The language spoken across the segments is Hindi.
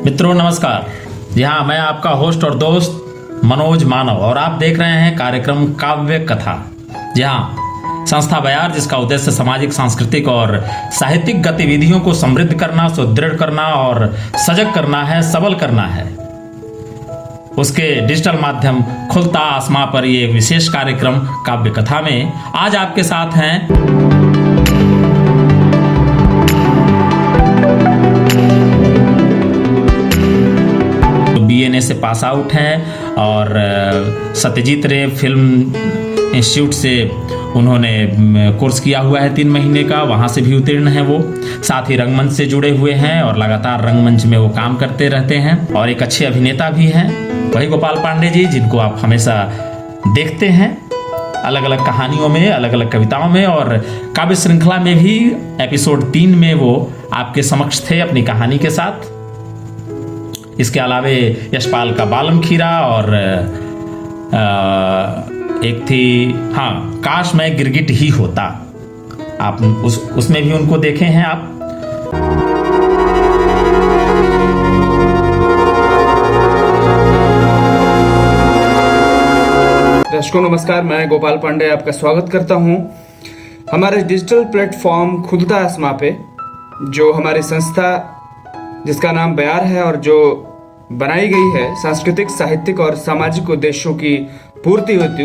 मित्रों नमस्कार। जी हाँ, मैं आपका होस्ट और दोस्त मनोज मानव और आप देख रहे हैं कार्यक्रम काव्य कथा। जी हाँ, संस्था बयार जिसका उद्देश्य सामाजिक, सांस्कृतिक और साहित्यिक गतिविधियों को समृद्ध करना, सुदृढ़ करना और सजग करना है, सबल करना है, उसके डिजिटल माध्यम खुलता आसमां पर ये विशेष कार्यक्रम काव्य कथा में आज आपके साथ हैं BNA से पास आउट हैं और सत्यजीत रे फिल्म इंस्टीट्यूट से उन्होंने कोर्स किया हुआ है 3 महीने का, वहाँ से भी उत्तीर्ण हैं वो। साथ ही रंगमंच से जुड़े हुए हैं और लगातार रंगमंच में वो काम करते रहते हैं और एक अच्छे अभिनेता भी हैं, वही गोपाल पांडे जी, जिनको आप हमेशा देखते हैं अलग अलग कहानियों में, अलग अलग कविताओं में, और काव्य श्रृंखला में भी एपिसोड 3 में वो आपके समक्ष थे अपनी कहानी के साथ। इसके अलावे यशपाल का बालम खीरा और एक थी काश मैं गिरगिट ही होता, आप उसमें भी उनको देखे हैं आप। दर्शकों नमस्कार, मैं गोपाल पांडे आपका स्वागत करता हूं हमारे डिजिटल प्लेटफॉर्म खुलता आसमां पे, जो हमारी संस्था जिसका नाम बयार है और जो बनाई गई है सांस्कृतिक, साहित्यिक और सामाजिक उद्देश्यों की पूर्ति होती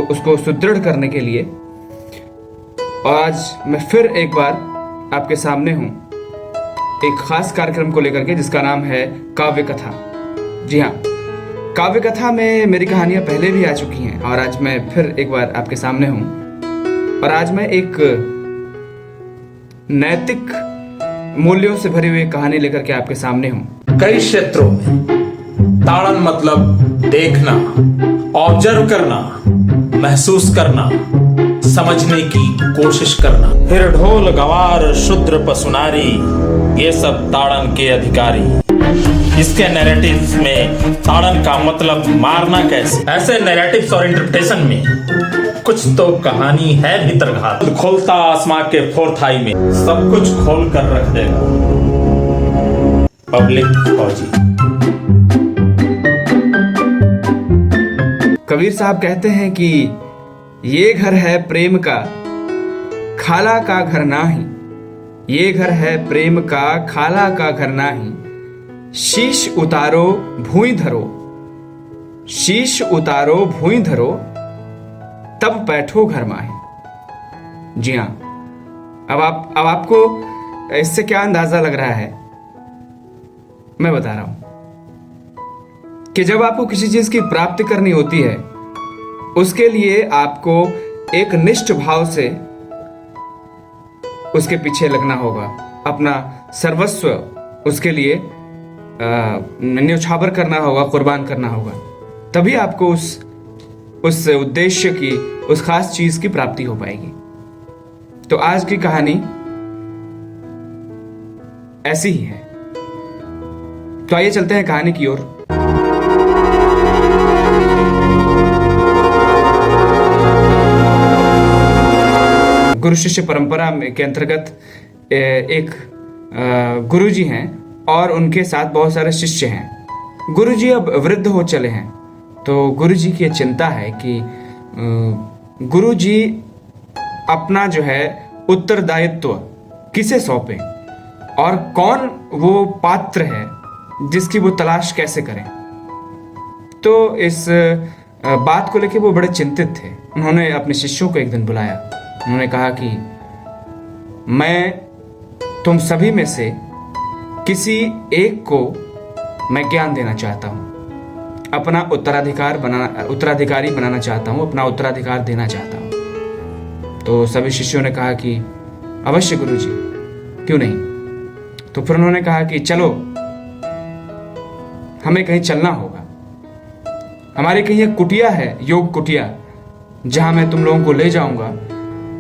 उसको सुदृढ़ करने के लिए। और आज मैं फिर एक बार आपके सामने हूं एक खास कार्यक्रम को लेकर के, जिसका नाम है काव्य कथा। जी हाँ, काव्य कथा में मेरी कहानियां पहले भी आ चुकी हैं और आज मैं फिर एक बार आपके सामने हूं। और आज मैं एक नैतिक मूल्यों से भरी हुई कहानी लेकर के आपके सामने हूं। कई क्षेत्रों में ताड़न मतलब देखना, ऑब्जर्व करना, महसूस करना, समझने की कोशिश करना। फिर ढोल गवार शूद्र पशुनारी, ये सब ताड़न के अधिकारी। इसके नैरेटिव्स में ताड़न का मतलब मारना कैसे, ऐसे नैरेटिव्स और इंटरप्रिटेशन में कुछ तो कहानी है भीतरघात। खोलता आसमां के 4th आई में सब कुछ खोल कर रख देगा पब्लिक फौजी। कबीर साहब कहते हैं कि ये घर है प्रेम का, खाला का घर नाही। ये घर है प्रेम का, खाला का घर नाही। शीश उतारो भूई धरो, शीश उतारो भूई धरो, तब बैठो घर माही। जी हाँ, अब आपको इससे क्या अंदाजा लग रहा है, मैं बता रहा हूं कि जब आपको किसी चीज की प्राप्ति करनी होती है, उसके लिए आपको एक निष्ठ भाव से उसके पीछे लगना होगा, अपना सर्वस्व उसके लिए न्यौछावर करना होगा, कुर्बान करना होगा, तभी आपको उस उद्देश्य की, उस खास चीज की प्राप्ति हो पाएगी। तो आज की कहानी ऐसी ही है। तो आइए चलते हैं कहानी की ओर। गुरु शिष्य परंपरा के अंतर्गत एक गुरुजी हैं और उनके साथ बहुत सारे शिष्य हैं। गुरुजी अब वृद्ध हो चले हैं, तो गुरुजी की चिंता है कि गुरुजी अपना जो है उत्तरदायित्व किसे सौंपें और कौन वो पात्र है जिसकी वो तलाश कैसे करें। तो इस बात को लेकर वो बड़े चिंतित थे। उन्होंने अपने शिष्यों को एक दिन बुलाया। उन्होंने कहा कि मैं तुम सभी में से किसी एक को मैं ज्ञान देना चाहता हूं, अपना उत्तराधिकारी बनाना चाहता हूं, अपना उत्तराधिकार देना चाहता हूं। तो सभी शिष्यों ने कहा कि अवश्य गुरुजी, क्यों नहीं। तो फिर उन्होंने कहा कि चलो, हमें कहीं चलना होगा। हमारी कहीं एक कुटिया है, योग कुटिया, जहां मैं तुम लोगों को ले जाऊंगा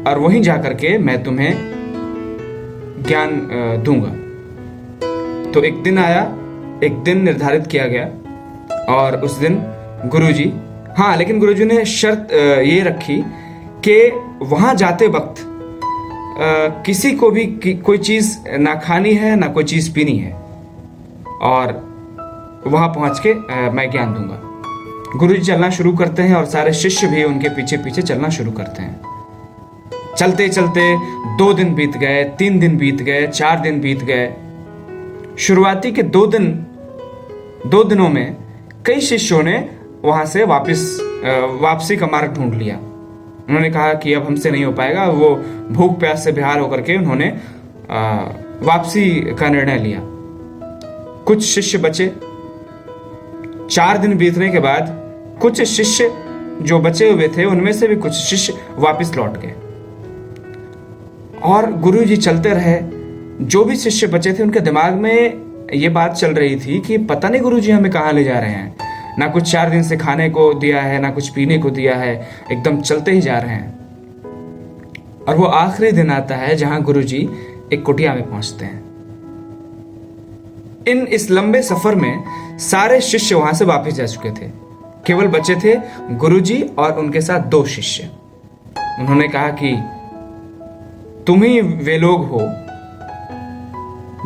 और वहीं जाकर के मैं तुम्हें ज्ञान दूंगा। तो एक दिन आया, एक दिन निर्धारित किया गया और उस दिन गुरुजी, लेकिन गुरुजी ने शर्त ये रखी कि वहां जाते वक्त किसी को भी कोई चीज ना खानी है ना कोई चीज पीनी है। और वहां पहुंच के मैं ज्ञान दूंगा। गुरुजी चलना शुरू करते हैं और सारे शिष्य भी उनके पीछे पीछे चलना शुरू करते हैं। चलते चलते 2 दिन बीत गए, 3 दिन बीत गए, 4 दिन बीत गए। शुरुआती के 2 दिनों में कई शिष्यों ने वहां से वापसी का मार्ग ढूंढ लिया। उन्होंने कहा कि अब हमसे नहीं हो पाएगा। वो भूख प्यास से बेहाल होकर के उन्होंने वापसी का निर्णय लिया। कुछ शिष्य बचे। 4 दिन बीतने के बाद कुछ शिष्य जो बचे हुए थे उनमें से भी कुछ शिष्य वापस लौट गए और गुरुजी चलते रहे। जो भी शिष्य बचे थे उनके दिमाग में ये बात चल रही थी कि पता नहीं गुरुजी हमें कहाँ ले जा रहे हैं। ना कुछ 4 दिन से खाने को दिया है, ना कुछ पीने को दिया है, एकदम चलते ही जा रहे हैं। और वो आखिरी दिन आता है जहां गुरुजी एक कुटिया में पहुंचते हैं। इस लंबे सफर में सारे शिष्य वहां से वापस जा चुके थे। केवल बचे थे गुरुजी और उनके साथ 2 शिष्य। उन्होंने कहा कि तुम ही वे लोग हो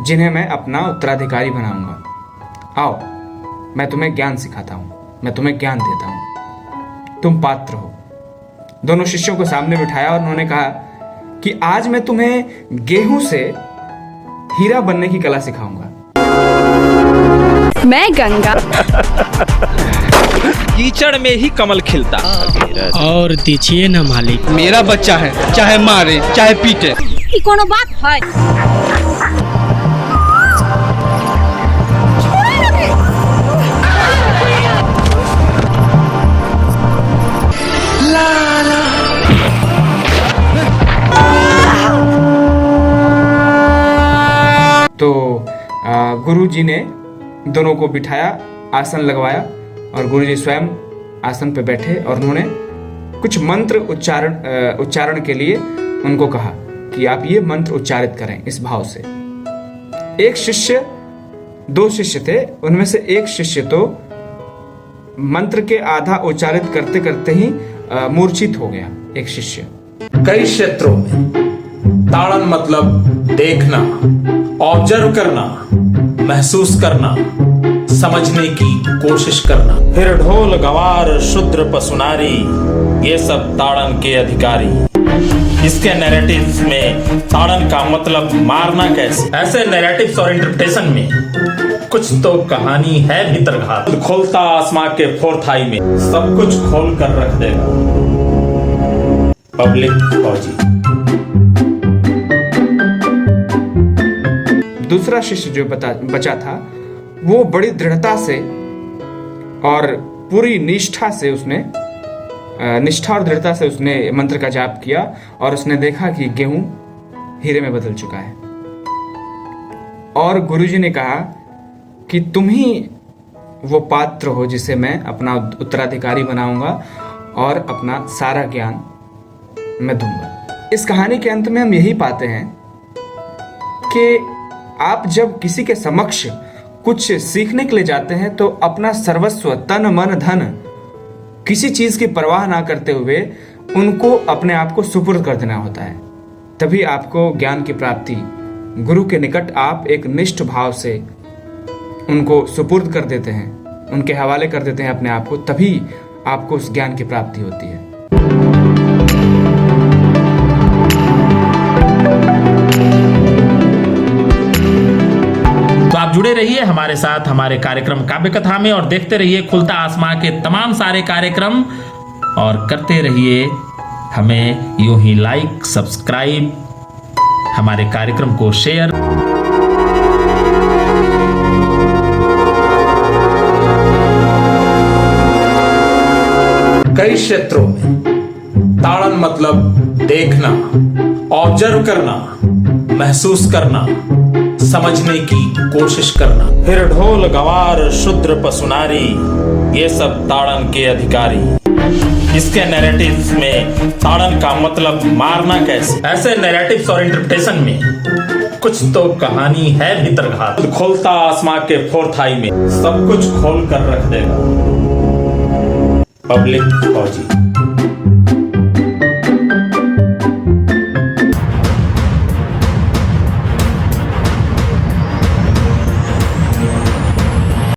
जिन्हें मैं अपना उत्तराधिकारी बनाऊंगा। आओ, मैं तुम्हें ज्ञान सिखाता हूं, मैं तुम्हें ज्ञान देता हूं, तुम पात्र हो। दोनों शिष्यों को सामने बिठाया और उन्होंने कहा कि आज मैं तुम्हें गेहूं से हीरा बनने की कला सिखाऊंगा। मैं गंगा कीचड़ में ही कमल खिलता। और दीजिए ना मालिक, मेरा बच्चा है, चाहे मारे चाहे पीटे। ई कोनो बात है? तो गुरुजी ने दोनों को बिठाया, आसन लगवाया और गुरुजी स्वयं आसन पर बैठे और उन्होंने कुछ मंत्र उच्चारण के लिए उनको कहा कि आप ये मंत्र उच्चारित करें इस भाव से। एक शिष्य, 2 शिष्य थे, उनमें से एक शिष्य तो मंत्र के आधा उच्चारित करते करते ही मूर्छित हो गया। एक शिष्य। कई क्षेत्रों में ताड़न मतलब देखना, ऑब्जर्व करना, महसूस करना, समझने की कोशिश करना। फिर ढोल गवार शूद्र पसुनारी, ये सब ताड़न के अधिकारी। इसके नैरेटिव्स में ताड़न का मतलब मारना कैसे। ऐसे नैरेटिव्स और इंटरप्रिटेशन में कुछ तो कहानी है भीतरघात। खोलता आसमां के 4th आई में सब कुछ खोल कर रख देगा पब्लिक फौजी। दूसरा शिष्य जो बचा था वो बड़ी दृढ़ता से और पूरी निष्ठा और दृढ़ता से उसने मंत्र का जाप किया और उसने देखा कि गेहूं हीरे में बदल चुका है। और गुरुजी ने कहा कि तुम ही वो पात्र हो जिसे मैं अपना उत्तराधिकारी बनाऊंगा और अपना सारा ज्ञान मैं दूंगा। इस कहानी के अंत में हम यही पाते हैं कि आप जब किसी के समक्ष कुछ सीखने के लिए जाते हैं तो अपना सर्वस्व, तन मन धन, किसी चीज की परवाह ना करते हुए उनको अपने आप को सुपुर्द कर देना होता है। तभी आपको ज्ञान की प्राप्ति, गुरु के निकट आप एक निष्ठ भाव से उनको सुपुर्द कर देते हैं, उनके हवाले कर देते हैं अपने आप को, तभी आपको उस ज्ञान की प्राप्ति होती है। तो आप जुड़े रहिए हमारे साथ हमारे कार्यक्रम काव्य कथा में और देखते रहिए खुलता आसमां के तमाम सारे कार्यक्रम और करते रहिए हमें यूं ही लाइक, सब्सक्राइब, हमारे कार्यक्रम को शेयर। कई क्षेत्रों में ताड़न मतलब देखना, ऑब्जर्व करना, महसूस करना, समझने की कोशिश करना। फिर ढोल गवार शूद्र पसुनारी, ये सब ताड़न के अधिकारी। इसके नैरेटिव्स में ताड़न का मतलब मारना कैसे। ऐसे नैरेटिव्स और इंटरप्रिटेशन में कुछ तो कहानी है भीतरघात। खोलता आसमां के 4th आई में सब कुछ खोल कर रख देगा पब्लिक फौजी।